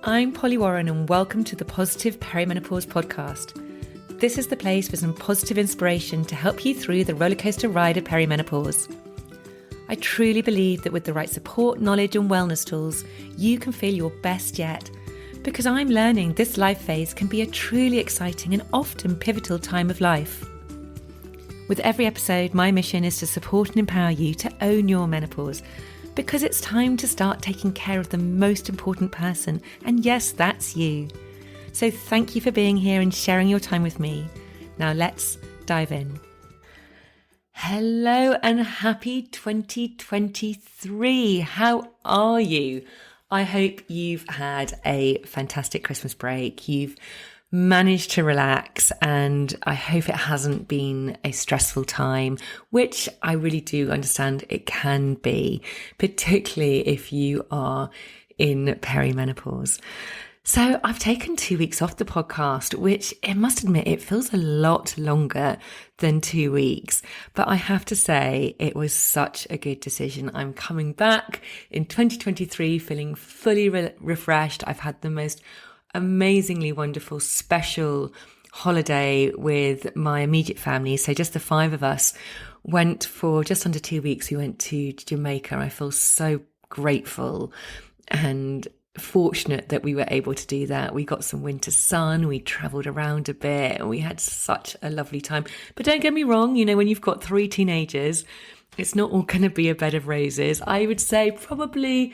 I'm Polly Warren and welcome to the Positive Perimenopause podcast. This is the place for some positive inspiration to help you through the rollercoaster ride of perimenopause. I truly believe that with the right support, knowledge and wellness tools, you can feel your best yet, because I'm learning this life phase can be a truly exciting and often pivotal time of life. With every episode, my mission is to support and empower you to own your menopause, because it's time to start taking care of the most important person, and yes, that's you. So thank you for being here and sharing your time with me. Now let's dive in. Hello and happy 2023. How are you? I hope you've had a fantastic Christmas break. You've managed to relax, and I hope it hasn't been a stressful time, which I really do understand it can be, particularly if you are in perimenopause. So I've taken 2 weeks off the podcast, which I must admit, it feels a lot longer than 2 weeks. But I have to say, it was such a good decision. I'm coming back in 2023 feeling fully refreshed. I've had the most amazingly wonderful special holiday with my immediate family. So just the five of us went for just under 2 weeks. We went to Jamaica. I feel so grateful and fortunate that we were able to do that. We got some winter sun, we travelled around a bit, and we had such a lovely time. But don't get me wrong, when you've got 3 teenagers, it's not all going to be a bed of roses. I would say probably,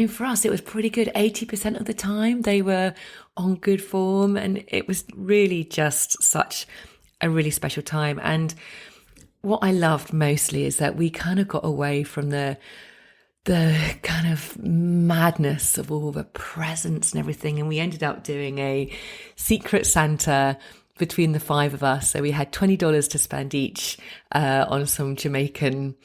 for us, it was pretty good. 80% of the time they were on good form, and it was really just such a really special time. And what I loved mostly is that we kind of got away from the kind of madness of all the presents and everything. And we ended up doing a secret Santa between the 5 of us. So we had $20 to spend each on some Jamaican,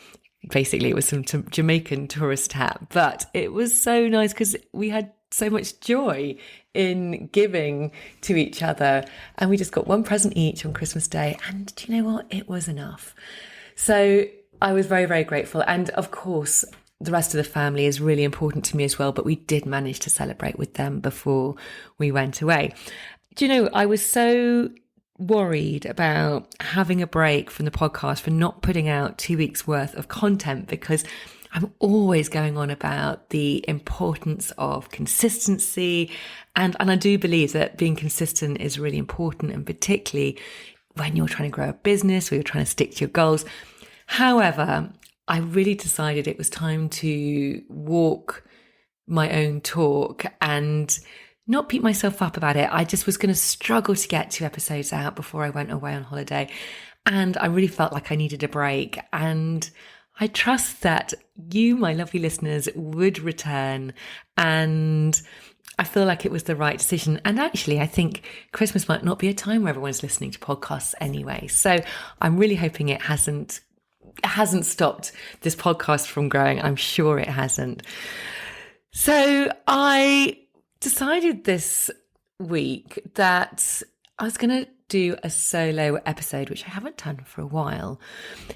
basically it was some Jamaican tourist hat. But it was so nice because we had so much joy in giving to each other. And we just got one present each on Christmas Day. And do you know what? It was enough. So I was very, very grateful. And of course, the rest of the family is really important to me as well, but we did manage to celebrate with them before we went away. Do you know, I was so worried about having a break from the podcast for not putting out 2 weeks worth of content, because I'm always going on about the importance of consistency. And I do believe that being consistent is really important, and particularly when you're trying to grow a business or you're trying to stick to your goals. However, I really decided it was time to walk my own talk and not beat myself up about it. I just was going to struggle to get 2 episodes out before I went away on holiday. And I really felt like I needed a break. And I trust that you, my lovely listeners, would return. And I feel like it was the right decision. And actually, I think Christmas might not be a time where everyone's listening to podcasts anyway. So I'm really hoping it hasn't stopped this podcast from growing. I'm sure it hasn't. So I decided this week that I was going to do a solo episode, which I haven't done for a while.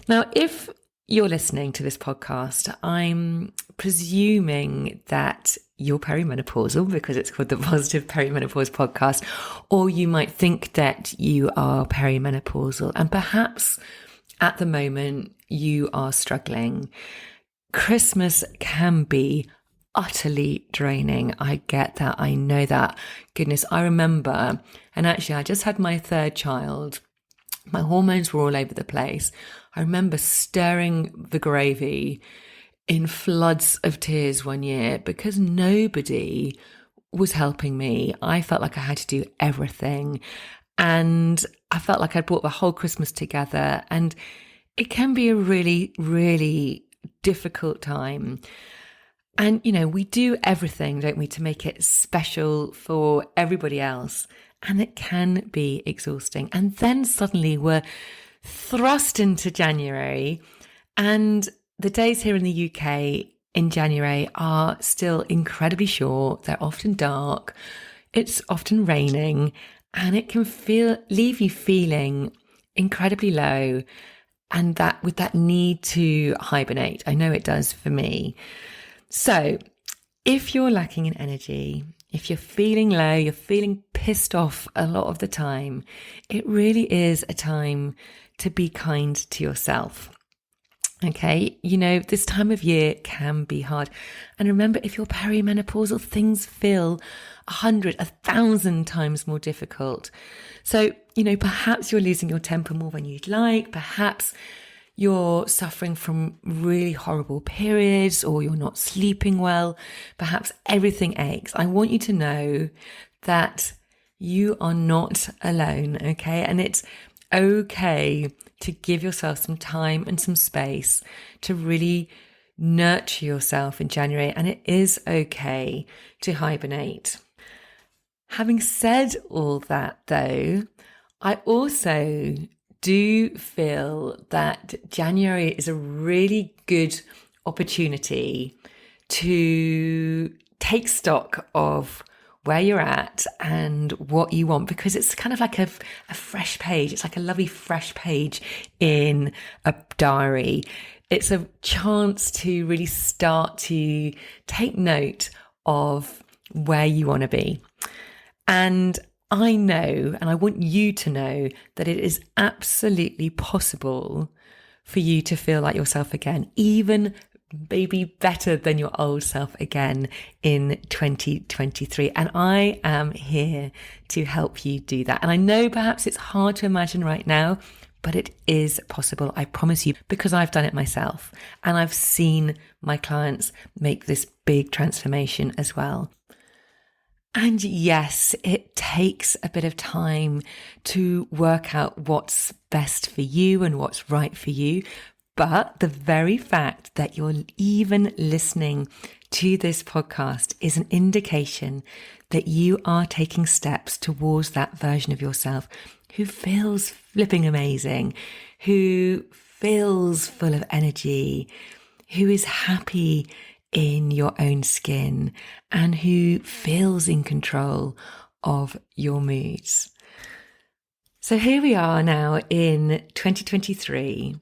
Now, if you're listening to this podcast, I'm presuming that you're perimenopausal because it's called the Positive Perimenopause Podcast, or you might think that you are perimenopausal, and perhaps at the moment you are struggling. Christmas can be utterly draining. I get that. I know that. Goodness, I remember, and actually I just had my 3rd child. My hormones were all over the place. I remember stirring the gravy in floods of tears one year because nobody was helping me. I felt like I had to do everything, and I felt like I'd brought the whole Christmas together, and it can be a really, really difficult time. And, we do everything, don't we, to make it special for everybody else. And it can be exhausting. And then suddenly we're thrust into January, and the days here in the UK in January are still incredibly short. They're often dark. It's often raining, and it can leave you feeling incredibly low, and that with that need to hibernate. I know it does for me. So if you're lacking in energy, if you're feeling low, you're feeling pissed off a lot of the time, it really is a time to be kind to yourself. Okay, this time of year can be hard. And remember, if you're perimenopausal, things feel 100, 1,000 times more difficult. So, perhaps you're losing your temper more than you'd like. Perhaps you're suffering from really horrible periods, or you're not sleeping well. Perhaps everything aches. I want you to know that you are not alone, okay? And it's okay to give yourself some time and some space to really nurture yourself in January. And it is okay to hibernate. Having said all that, though, I also do feel that January is a really good opportunity to take stock of where you're at and what you want, because it's kind of like a fresh page. It's like a lovely fresh page in a diary. It's a chance to really start to take note of where you want to be. And I know, and I want you to know, that it is absolutely possible for you to feel like yourself again, even maybe better than your old self again in 2023. And I am here to help you do that. And I know perhaps it's hard to imagine right now, but it is possible. I promise you, because I've done it myself and I've seen my clients make this big transformation as well. And yes, it takes a bit of time to work out what's best for you and what's right for you. But the very fact that you're even listening to this podcast is an indication that you are taking steps towards that version of yourself who feels flipping amazing, who feels full of energy, who is happy in your own skin, and who feels in control of your moods. So here we are now in 2023.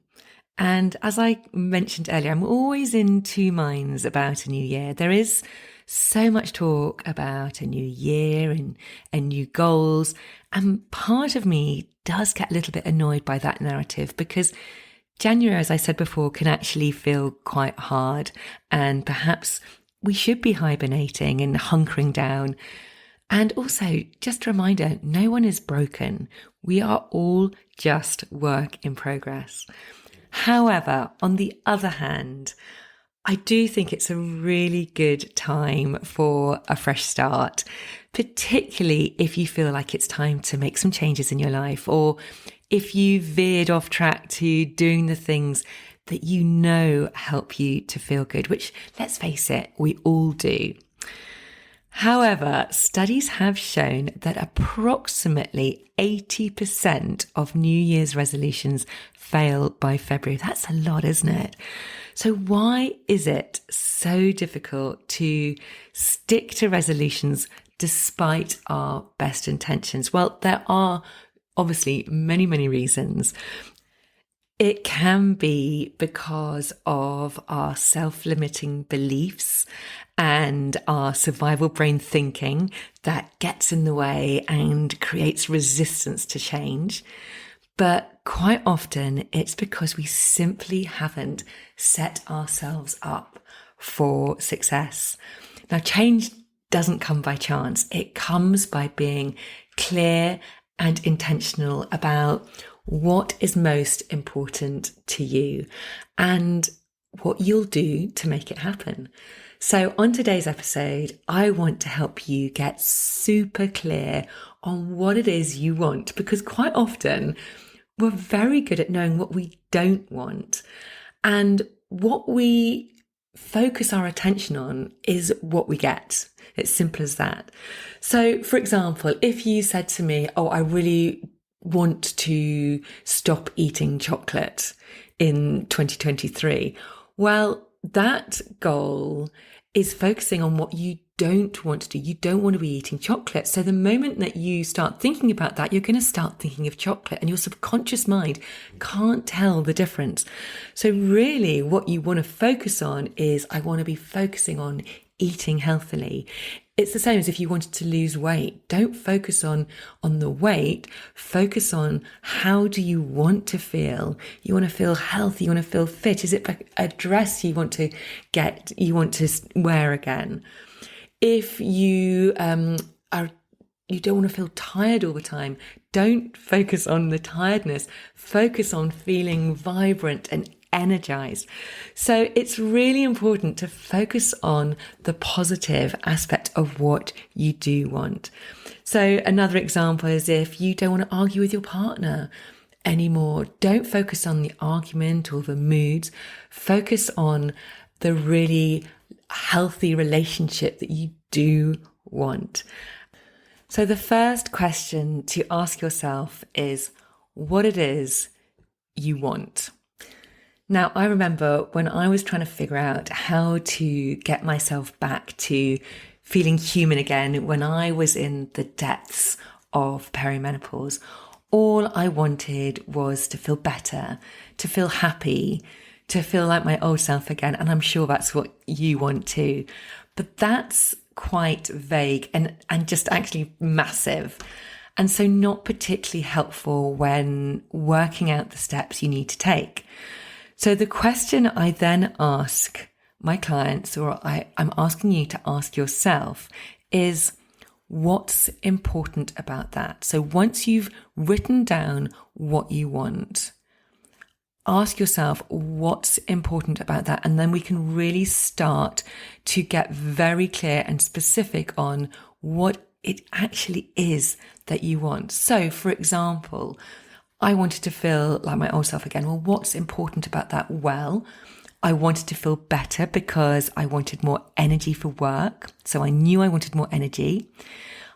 And as I mentioned earlier, I'm always in two minds about a new year. There is so much talk about a new year and new goals. And part of me does get a little bit annoyed by that narrative, because January, as I said before, can actually feel quite hard. And perhaps we should be hibernating and hunkering down. And also, just a reminder, no one is broken. We are all just work in progress. However, on the other hand, I do think it's a really good time for a fresh start, particularly if you feel like it's time to make some changes in your life, or if you veered off track to doing the things that you know help you to feel good, which, let's face it, we all do. However, studies have shown that approximately 80% of New Year's resolutions fail by February. That's a lot, isn't it? So why is it so difficult to stick to resolutions despite our best intentions? Well, there are obviously many, many reasons. It can be because of our self-limiting beliefs and our survival brain thinking that gets in the way and creates resistance to change. But quite often it's because we simply haven't set ourselves up for success. Now, change doesn't come by chance. It comes by being clear and intentional about what is most important to you and what you'll do to make it happen. So on today's episode, I want to help you get super clear on what it is you want, because quite often we're very good at knowing what we don't want. And what we focus our attention on is what we get. It's simple as that. So for example, if you said to me, oh, I really want to stop eating chocolate in 2023. Well, that goal is focusing on what you don't want to do. You don't want to be eating chocolate. So the moment that you start thinking about that, you're going to start thinking of chocolate, and your subconscious mind can't tell the difference. So really what you want to focus on is, I want to be focusing on eating healthily. It's the same as if you wanted to lose weight. Don't focus on the weight. Focus on how do you want to feel? You want to feel healthy. You want to feel fit. Is it a dress you want to wear again? If you you don't want to feel tired all the time, don't focus on the tiredness. Focus on feeling vibrant and energized. So it's really important to focus on the positive aspect of what you do want. So another example is if you don't want to argue with your partner anymore, don't focus on the argument or the moods. Focus on the really healthy relationship that you do want. So the first question to ask yourself is what it is you want. Now, I remember when I was trying to figure out how to get myself back to feeling human again, when I was in the depths of perimenopause, all I wanted was to feel better, to feel happy, to feel like my old self again. And I'm sure that's what you want too. But that's quite vague and just actually massive. And so not particularly helpful when working out the steps you need to take. So the question I then ask my clients, or I'm asking you to ask yourself, is what's important about that? So once you've written down what you want, ask yourself what's important about that. And then we can really start to get very clear and specific on what it actually is that you want. So for example, I wanted to feel like my old self again. Well, what's important about that? Well, I wanted to feel better because I wanted more energy for work. So I knew I wanted more energy.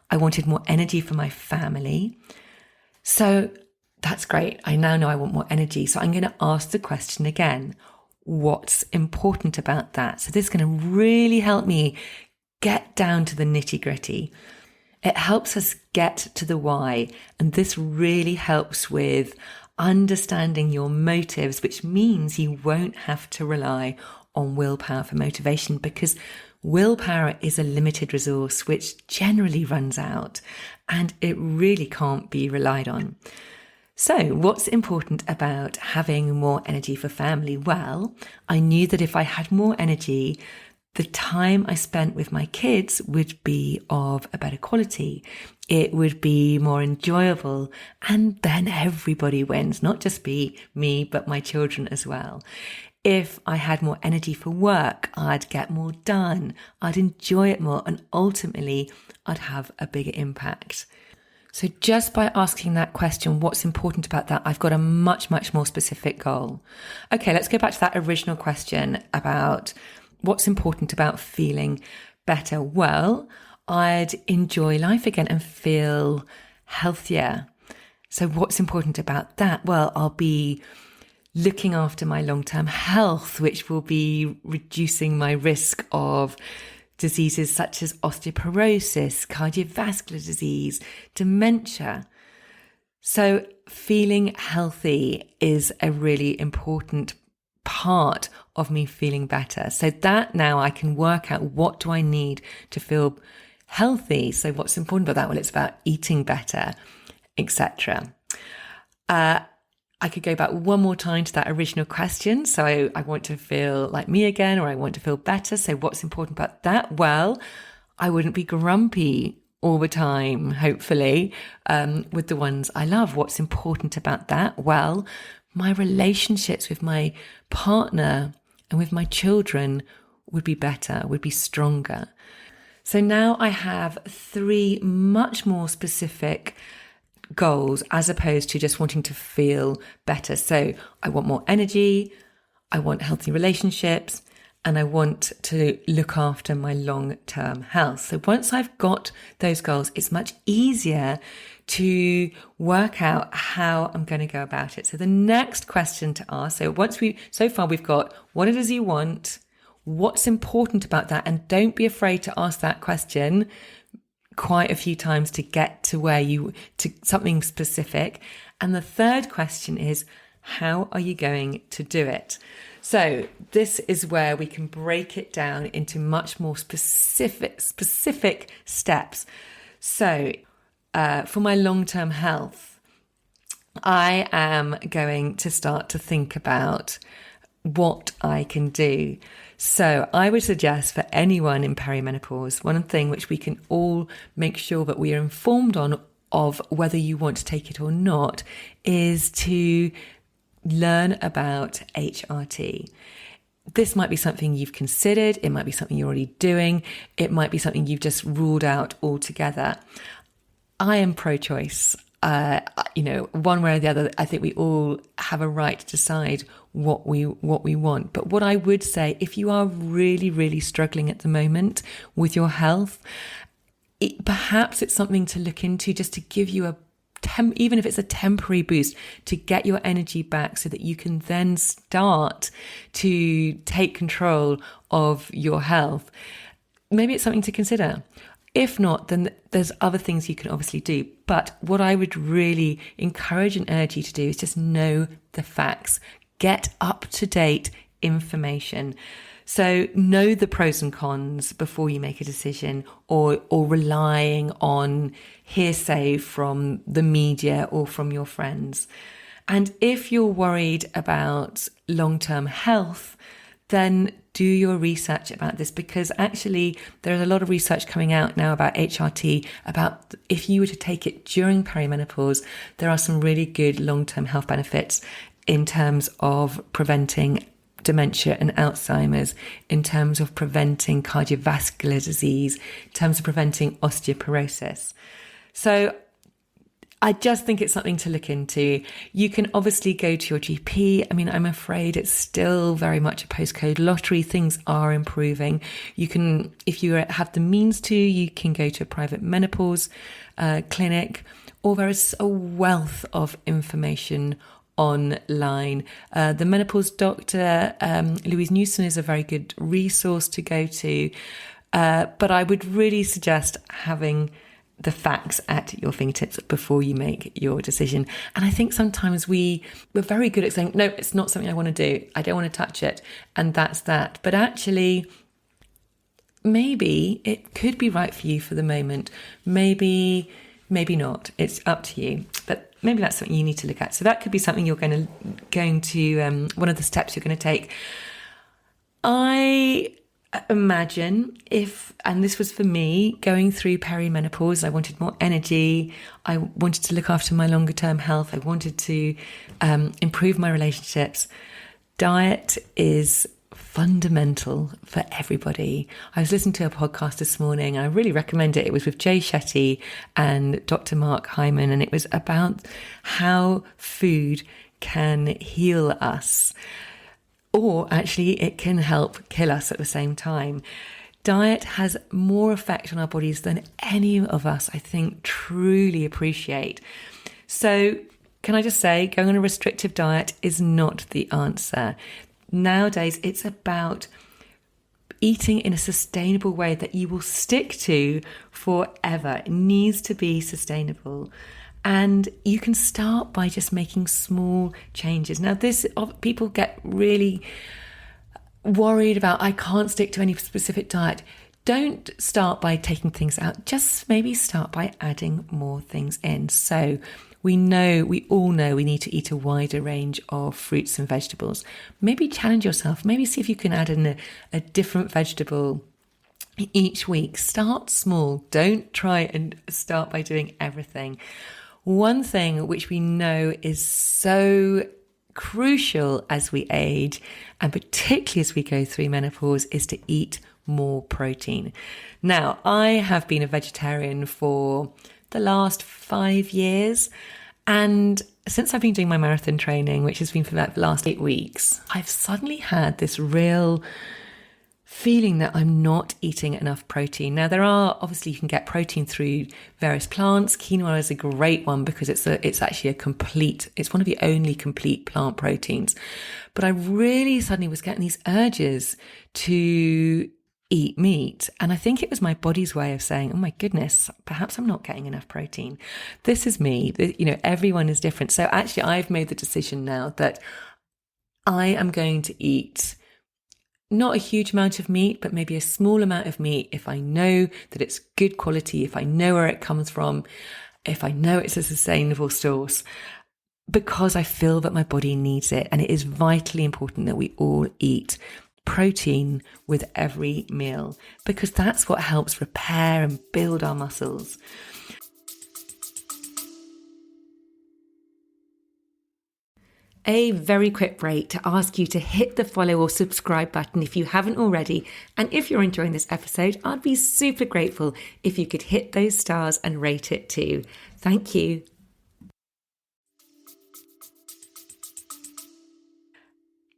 I wanted more energy for my family. So that's great. I now know I want more energy. So I'm going to ask the question again. What's important about that? So this is going to really help me get down to the nitty gritty. It helps us get to the why, and this really helps with understanding your motives, which means you won't have to rely on willpower for motivation, because willpower is a limited resource which generally runs out and it really can't be relied on. So what's important about having more energy for family? Well, I knew that if I had more energy, the time I spent with my kids would be of a better quality. It would be more enjoyable. And then everybody wins, not just me, but my children as well. If I had more energy for work, I'd get more done. I'd enjoy it more. And ultimately, I'd have a bigger impact. So just by asking that question, what's important about that? I've got a much, much more specific goal. Okay, let's go back to that original question about what's important about feeling better? Well, I'd enjoy life again and feel healthier. So what's important about that? Well, I'll be looking after my long-term health, which will be reducing my risk of diseases such as osteoporosis, cardiovascular disease, dementia. So feeling healthy is a really important part of me feeling better. So that now I can work out what do I need to feel healthy. So what's important about that? Well, it's about eating better, etc. I could go back one more time to that original question. So I want to feel like me again, or I want to feel better. So what's important about that? Well, I wouldn't be grumpy all the time, hopefully, with the ones I love. What's important about that? Well, my relationships with my partner and with my children would be better, would be stronger. So now I have 3 much more specific goals as opposed to just wanting to feel better. So I want more energy, I want healthy relationships, and I want to look after my long-term health. So once I've got those goals, it's much easier to work out how I'm going to go about it. So the next question to ask, so far we've got what it is you want, what's important about that, and don't be afraid to ask that question quite a few times to get to to something specific. And the third question is, how are you going to do it? So this is where we can break it down into much more specific steps. So for my long-term health, I am going to start to think about what I can do. So I would suggest for anyone in perimenopause, one thing which we can all make sure that we are informed on of whether you want to take it or not is to learn about HRT. This might be something you've considered. It might be something you're already doing. It might be something you've just ruled out altogether. I am pro-choice. One way or the other, I think we all have a right to decide what we want. But what I would say, if you are really, really struggling at the moment with your health, perhaps it's something to look into just to give you even if it's a temporary boost, to get your energy back so that you can then start to take control of your health. Maybe it's something to consider. If not, then there's other things you can obviously do. But what I would really encourage and urge you to do is just know the facts. Get up-to-date information. So know the pros and cons before you make a decision, or relying on hearsay from the media or from your friends. And if you're worried about long-term health, then do your research about this, because actually there's a lot of research coming out now about HRT, about if you were to take it during perimenopause, there are some really good long-term health benefits in terms of preventing dementia and Alzheimer's, in terms of preventing cardiovascular disease, in terms of preventing osteoporosis. So I just think it's something to look into. You can obviously go to your GP. I mean, I'm afraid it's still very much a postcode lottery. Things are improving. You can, if you have the means to, you can go to a private menopause clinic, or there is a wealth of information online. The menopause doctor, Louise Newson, is a very good resource to go to. But I would really suggest having the facts at your fingertips before you make your decision. And I think sometimes we're very good at saying, no, it's not something I want to do. I don't want to touch it. And that's that. But actually, maybe it could be right for you for the moment. Maybe not. It's up to you. But maybe that's something you need to look at. So that could be something you're going to one of the steps you're going to take. I imagine and this was for me, going through perimenopause, I wanted more energy. I wanted to look after my longer term health. I wanted to improve my relationships. Diet is fundamental for everybody. I was listening to a podcast this morning. I really recommend it. It was with Jay Shetty and Dr. Mark Hyman, and it was about how food can heal us, or actually it can help kill us at the same time. Diet has more effect on our bodies than any of us, I think, truly appreciate. So can I just say, going on a restrictive diet is not the answer. Nowadays, it's about eating in a sustainable way that you will stick to forever. It needs to be sustainable. And you can start by just making small changes. Now, people get really worried about, I can't stick to any specific diet. Don't start by taking things out. Just maybe start by adding more things in. So we all know we need to eat a wider range of fruits and vegetables. Maybe challenge yourself. Maybe see if you can add in a different vegetable each week. Start small. Don't try and start by doing everything. One thing which we know is so crucial as we age, and particularly as we go through menopause, is to eat more protein. Now, I have been a vegetarian for the last 5 years, and since I've been doing my marathon training, which has been for the last 8 weeks, I've suddenly had this real feeling that I'm not eating enough protein. Now, obviously you can get protein through various plants. Quinoa is a great one because it's one of the only complete plant proteins. But I really suddenly was getting these urges to eat meat. And I think it was my body's way of saying, oh my goodness, perhaps I'm not getting enough protein. This is me. Everyone is different. So actually I've made the decision now that I am going to eat not a huge amount of meat, but maybe a small amount of meat if I know that it's good quality, if I know where it comes from, if I know it's a sustainable source, because I feel that my body needs it. And it is vitally important that we all eat protein with every meal, because that's what helps repair and build our muscles. A very quick break to ask you to hit the follow or subscribe button if you haven't already. And if you're enjoying this episode, I'd be super grateful if you could hit those stars and rate it too. Thank you.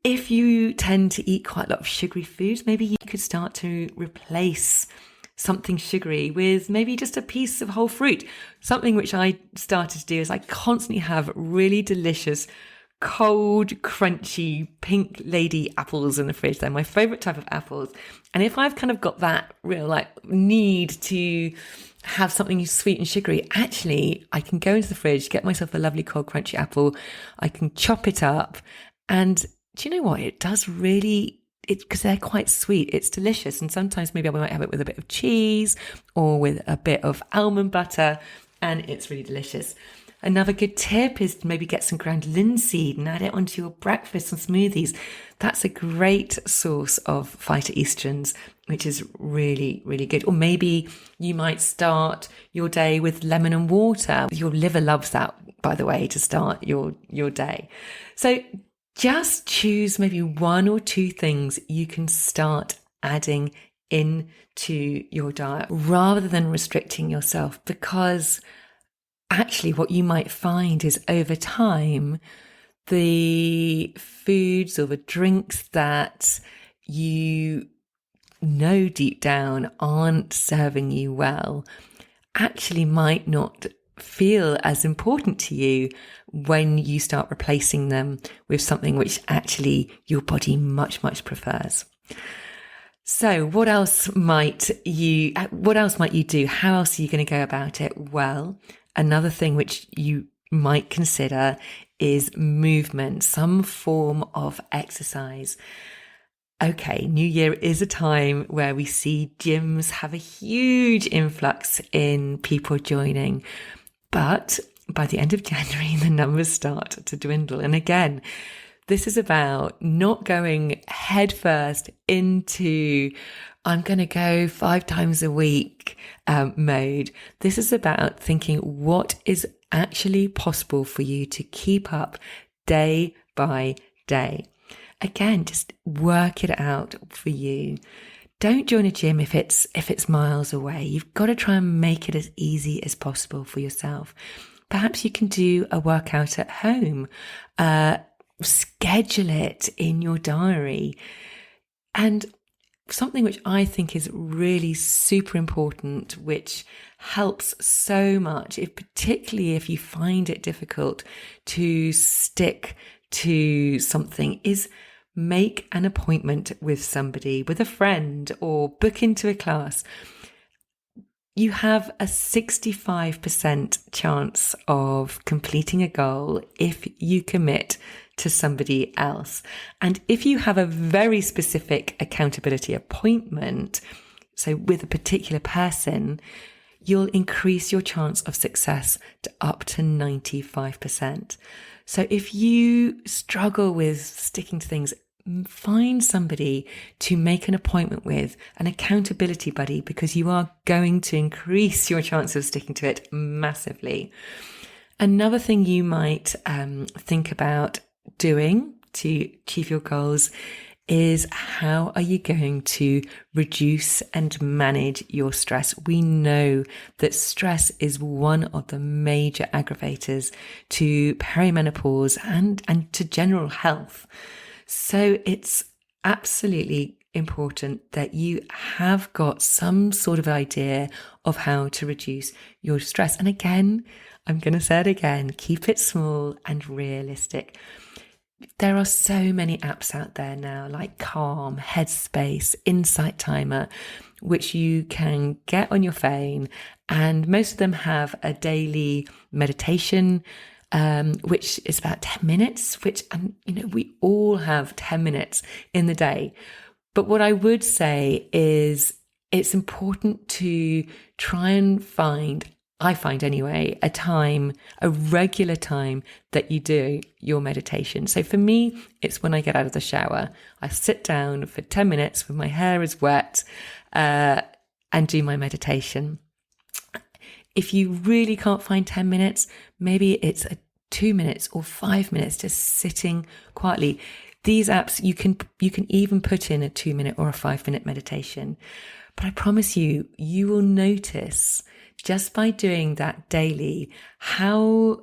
If you tend to eat quite a lot of sugary foods, maybe you could start to replace something sugary with maybe just a piece of whole fruit. Something which I started to do is I constantly have really delicious cold, crunchy, pink lady apples in the fridge. They're my favourite type of apples. And if I've kind of got that real need to have something sweet and sugary, actually I can go into the fridge, get myself a lovely cold, crunchy apple. I can chop it up, and do you know what? It does really, because they're quite sweet. It's delicious. And sometimes maybe I might have it with a bit of cheese or with a bit of almond butter, and it's really delicious. Another good tip is to maybe get some ground linseed and add it onto your breakfast and smoothies. That's a great source of phytoestrogens, which is really, really good. Or maybe you might start your day with lemon and water. Your liver loves that, by the way, to start your day. So just choose maybe one or two things you can start adding into your diet rather than restricting yourself, because actually what you might find is over time, the foods or the drinks that you know deep down aren't serving you well actually might not feel as important to you when you start replacing them with something which actually your body much, much prefers. So what else might you do? How else are you going to go about it? Well, another thing which you might consider is movement, some form of exercise. Okay, New Year is a time where we see gyms have a huge influx in people joining, but by the end of January, the numbers start to dwindle. And again, this is about not going headfirst into I'm going to go 5 times a week mode. This is about thinking what is actually possible for you to keep up day by day. Again, just work it out for you. Don't join a gym if it's miles away. You've got to try and make it as easy as possible for yourself. Perhaps you can do a workout at home. Schedule it in your diary. And something which I think is really super important, which helps so much, particularly if you find it difficult to stick to something, is make an appointment with somebody, with a friend, or book into a class. You have a 65% chance of completing a goal if you commit to somebody else. And if you have a very specific accountability appointment, so with a particular person, you'll increase your chance of success to up to 95%. So if you struggle with sticking to things, find somebody to make an appointment with, an accountability buddy, because you are going to increase your chance of sticking to it massively. Another thing you might think about doing to achieve your goals is how are you going to reduce and manage your stress? We know that stress is one of the major aggravators to perimenopause and to general health. So it's absolutely important that you have got some sort of idea of how to reduce your stress. And again, I'm going to say it again, keep it small and realistic. There are so many apps out there now, like Calm, Headspace, Insight Timer, which you can get on your phone. And most of them have a daily meditation which is about 10 minutes, which, we all have 10 minutes in the day. But what I would say is it's important to try and I find anyway, a regular time that you do your meditation. So for me, it's when I get out of the shower. I sit down for 10 minutes when my hair is wet and do my meditation. If you really can't find 10 minutes, maybe it's 2 minutes or 5 minutes just sitting quietly. These apps, you can even put in a 2-minute or a 5-minute meditation. But I promise you, you will notice just by doing that daily how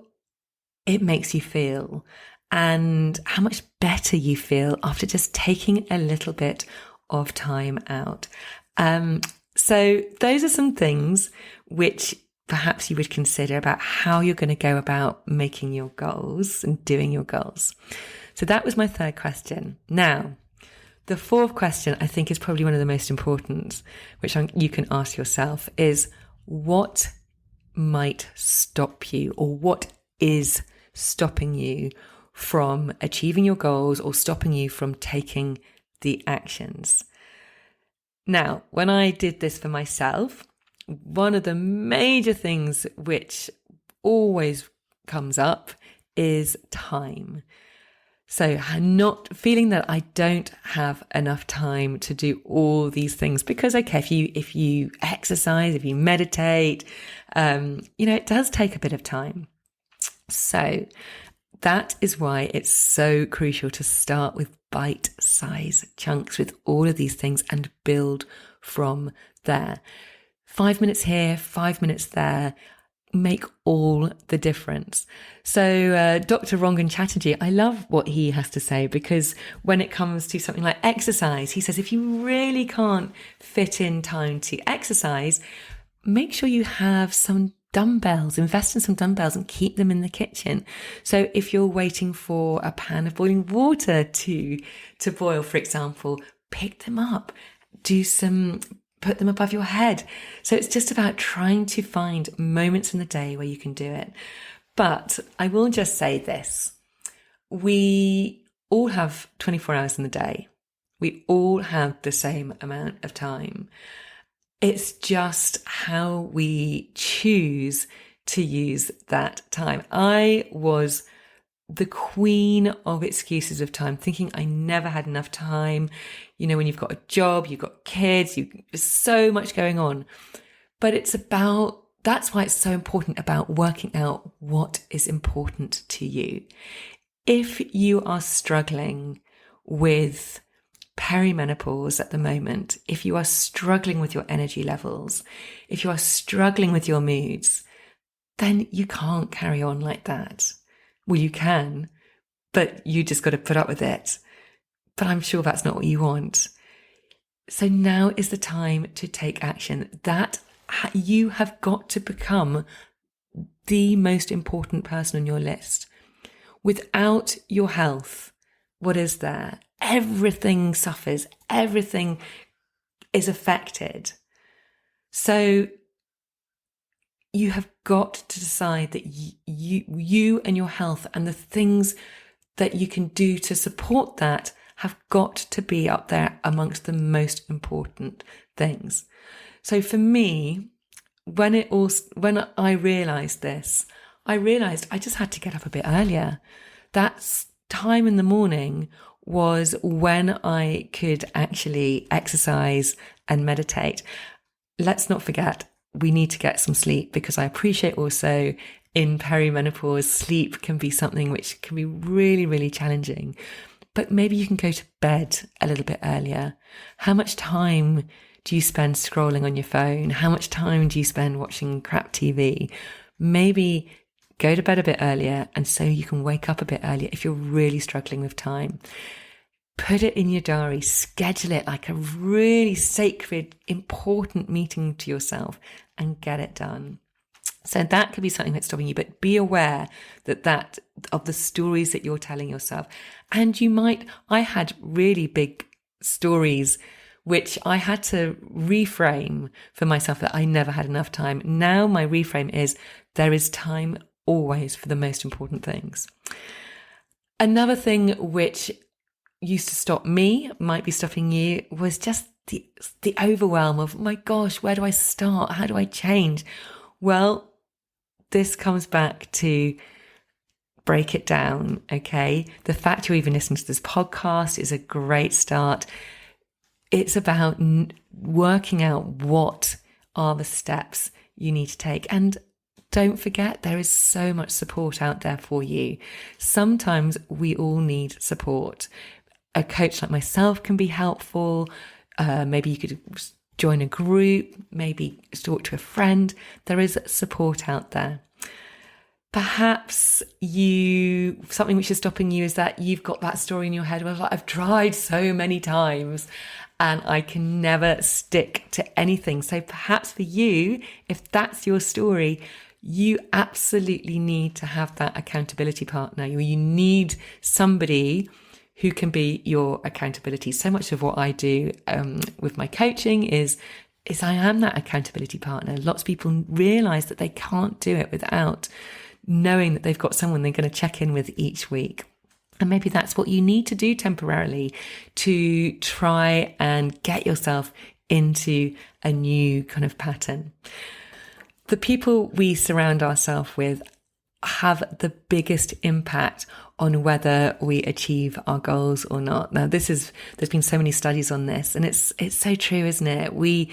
it makes you feel and how much better you feel after just taking a little bit of time out. So those are some things which perhaps you would consider about how you're going to go about making your goals and doing your goals. So that was my third question. Now, the fourth question I think is probably one of the most important, which you can ask yourself, is what might stop you, or what is stopping you from achieving your goals or stopping you from taking the actions? Now, when I did this for myself, one of the major things which always comes up is time. So not feeling that I don't have enough time to do all these things, because okay, if you exercise, if you meditate, it does take a bit of time. So that is why it's so crucial to start with bite-sized chunks with all of these things and build from there. 5 minutes here, 5 minutes there, make all the difference. So Dr. Rangan Chatterjee, I love what he has to say, because when it comes to something like exercise, he says if you really can't fit in time to exercise, make sure you have some dumbbells, invest in some dumbbells and keep them in the kitchen. So if you're waiting for a pan of boiling water to boil, for example, pick them up, put them above your head. So it's just about trying to find moments in the day where you can do it. But I will just say this. We all have 24 hours in the day. We all have the same amount of time. It's just how we choose to use that time. I was the queen of excuses of time, thinking I never had enough time. When you've got a job, you've got kids, there's so much going on. But that's why it's so important about working out what is important to you. If you are struggling with perimenopause at the moment, if you are struggling with your energy levels, if you are struggling with your moods, then you can't carry on like that. Well, you can, but you just got to put up with it. But I'm sure that's not what you want. So now is the time to take action. That you have got to become the most important person on your list. Without your health, what is there? Everything suffers. Everything is affected. So you have got to decide that you and your health and the things that you can do to support that have got to be up there amongst the most important things. So for me, when I realized this, I realized I just had to get up a bit earlier. That time in the morning was when I could actually exercise and meditate. Let's not forget, we need to get some sleep, because I appreciate also in perimenopause, sleep can be something which can be really, really challenging. But maybe you can go to bed a little bit earlier. How much time do you spend scrolling on your phone? How much time do you spend watching crap TV? Maybe go to bed a bit earlier, and so you can wake up a bit earlier if you're really struggling with time. Put it in your diary, schedule it like a really sacred, important meeting to yourself, and get it done. So that could be something that's stopping you, but be aware that of the stories that you're telling yourself. And I had really big stories which I had to reframe for myself, that I never had enough time. Now my reframe is there is time always for the most important things. Another thing which used to stop me, might be stopping you, was just the overwhelm of, my gosh, where do I start? How do I change? Well, this comes back to break it down, okay? The fact you're even listening to this podcast is a great start. It's about working out what are the steps you need to take. And don't forget, there is so much support out there for you. Sometimes we all need support. A coach like myself can be helpful. Maybe you could join a group, maybe talk to a friend. There is support out there. Perhaps something which is stopping you is that you've got that story in your head where I've tried so many times and I can never stick to anything. So perhaps for you, if that's your story, you absolutely need to have that accountability partner. You need somebody who can be your accountability. So much of what I do with my coaching is I am that accountability partner. Lots of people realize that they can't do it without knowing that they've got someone they're going to check in with each week. And maybe that's what you need to do temporarily to try and get yourself into a new kind of pattern. The people we surround ourselves with have the biggest impact on whether we achieve our goals or not. Now, there's been so many studies on this, and it's so true, isn't it?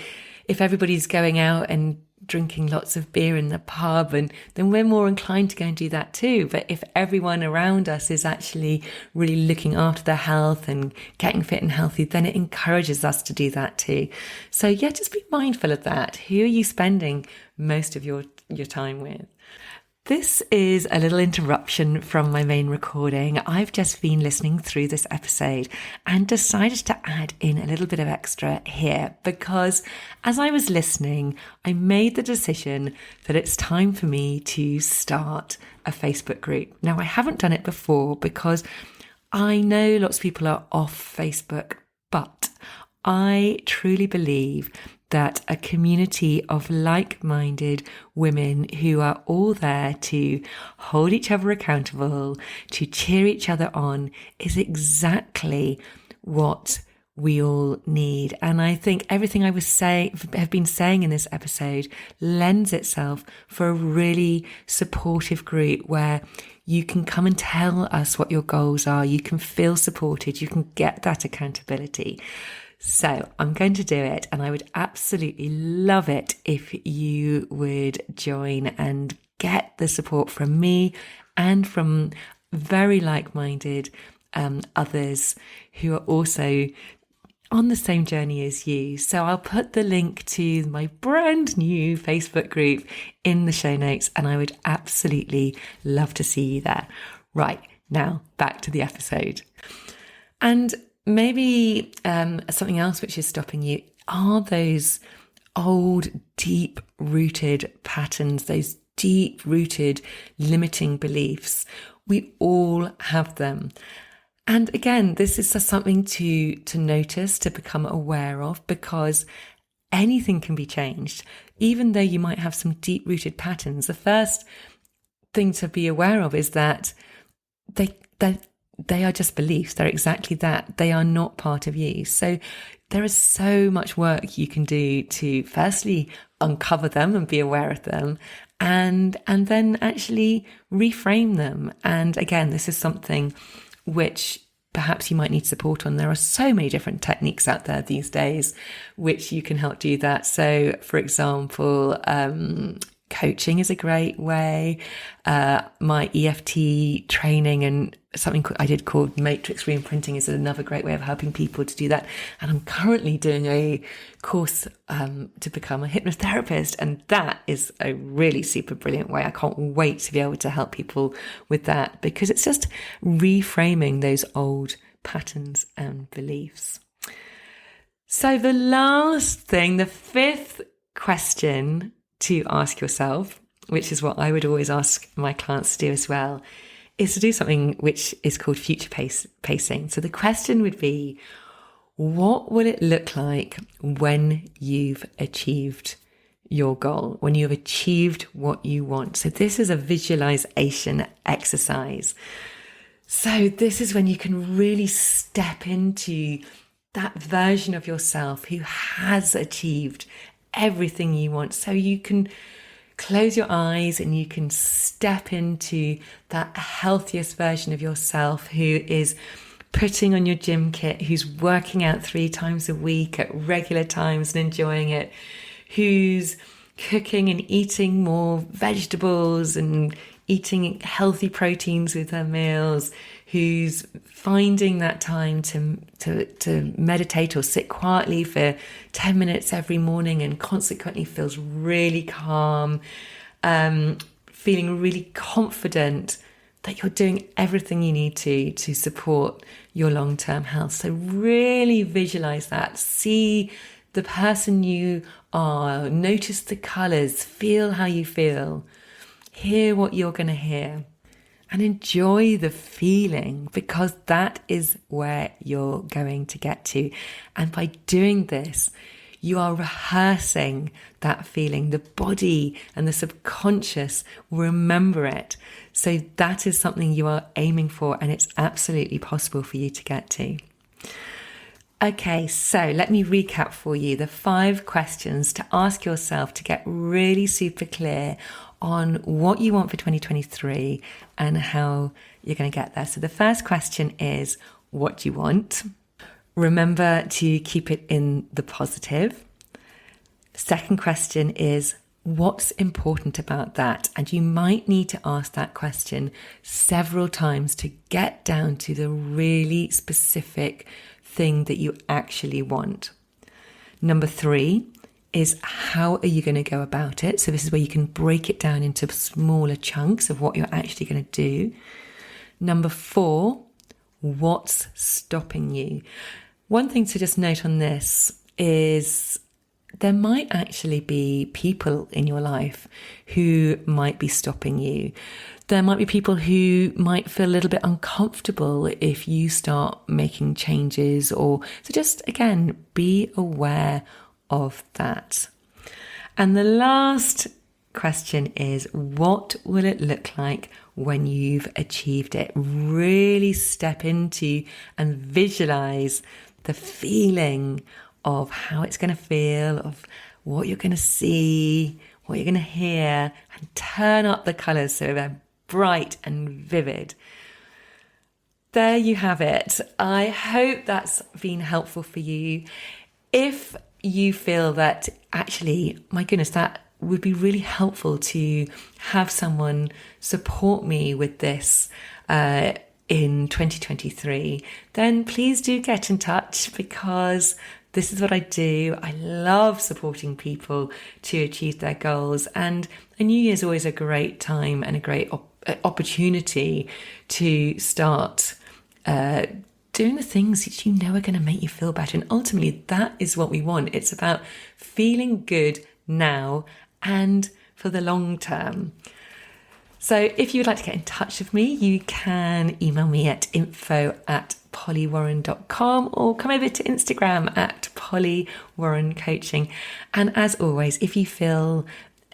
If everybody's going out and drinking lots of beer in the pub, and then we're more inclined to go and do that too. But if everyone around us is actually really looking after their health and getting fit and healthy, then it encourages us to do that too. So yeah, just be mindful of that. Who are you spending most of your time with? This is a little interruption from my main recording. I've just been listening through this episode and decided to add in a little bit of extra here because as I was listening, I made the decision that it's time for me to start a Facebook group. Now, I haven't done it before because I know lots of people are off Facebook, but I truly believe that a community of like-minded women who are all there to hold each other accountable, to cheer each other on, is exactly what we all need. And I think everything I have been saying in this episode lends itself for a really supportive group where you can come and tell us what your goals are. You can feel supported. You can get that accountability. So I'm going to do it, and I would absolutely love it if you would join and get the support from me and from very like-minded others who are also on the same journey as you. So I'll put the link to my brand new Facebook group in the show notes, and I would absolutely love to see you there. Right, now back to the episode. And maybe something else which is stopping you are those old, deep-rooted patterns, those deep-rooted limiting beliefs. We all have them. And again, this is just something to notice, to become aware of, because anything can be changed. Even though you might have some deep-rooted patterns, the first thing to be aware of is that they are just beliefs. They're exactly that. They are not part of you. So there is so much work you can do to firstly uncover them and be aware of them, and then actually reframe them. And again, this is something which perhaps you might need support on. There are so many different techniques out there these days which you can help do that. So for example, coaching is a great way. My EFT training and something I did called matrix reimprinting is another great way of helping people to do that. And I'm currently doing a course to become a hypnotherapist, and that is a really super brilliant way. I can't wait to be able to help people with that, because it's just reframing those old patterns and beliefs. So the last thing, the fifth question to ask yourself, which is what I would always ask my clients to do as well, is to do something which is called future pacing. So the question would be, what will it look like when you've achieved your goal, when you have achieved what you want. So this is a visualization exercise. So this is when you can really step into that version of yourself who has achieved everything you want. So you can close your eyes and you can step into that healthiest version of yourself who is putting on your gym kit, who's working out 3 times a week at regular times and enjoying it, who's cooking and eating more vegetables and eating healthy proteins with her meals, who's finding that time to meditate or sit quietly for 10 minutes every morning and consequently feels really calm, feeling really confident that you're doing everything you need to support your long-term health. So really visualize that. See the person you are. Notice the colors. Feel how you feel. Hear what you're going to hear. And enjoy the feeling, because that is where you're going to get to. And by doing this, you are rehearsing that feeling. The body and the subconscious will remember it. So that is something you are aiming for, and it's absolutely possible for you to get to. Okay, so let me recap for you the 5 questions to ask yourself to get really super clear on what you want for 2023 and how you're going to get there. So the first question is, what do you want? Remember to keep it in the positive. Second question is, what's important about that? And you might need to ask that question several times to get down to the really specific thing that you actually want. Number 3 is, how are you going to go about it? So this is where you can break it down into smaller chunks of what you're actually going to do. Number 4, what's stopping you? One thing to just note on this is there might actually be people in your life who might be stopping you. There might be people who might feel a little bit uncomfortable if you start making changes, so just, again, be aware of that. And the last question is, what will it look like when you've achieved it? Really step into and visualize the feeling of how it's going to feel, of what you're going to see, what you're going to hear, and turn up the colors so they're bright and vivid. There you have it. I hope that's been helpful for you. If you feel that actually, my goodness, that would be really helpful to have someone support me with this in 2023, then please do get in touch, because this is what I do. I love supporting people to achieve their goals, and a New Year's always a great time and a great opportunity to start doing the things that you know are going to make you feel better. And ultimately, that is what we want. It's about feeling good now and for the long term. So if you would like to get in touch with me, you can email me at info@pollywarren.com or come over to Instagram at pollywarrencoaching. And as always, if you feel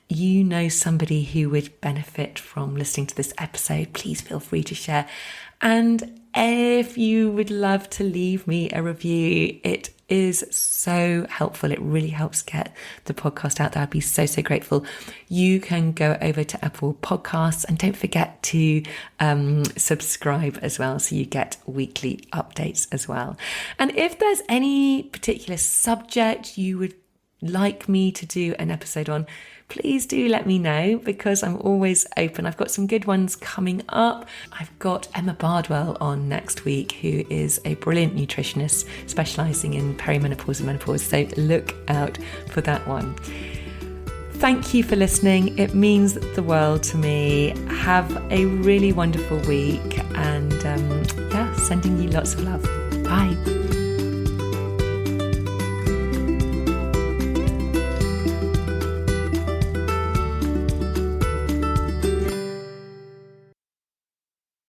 you know somebody who would benefit from listening to this episode, please feel free to share. And if you would love to leave me a review, it is so helpful. It really helps get the podcast out there. I'd be so grateful. You can go over to Apple Podcasts, and don't forget to subscribe as well, so you get weekly updates as well. And if there's any particular subject you would like me to do an episode on, please do let me know, because I'm always open. I've got some good ones coming up. I've got Emma Bardwell on next week, who is a brilliant nutritionist specialising in perimenopause and menopause. So look out for that one. Thank you for listening. It means the world to me. Have a really wonderful week, and sending you lots of love. Bye.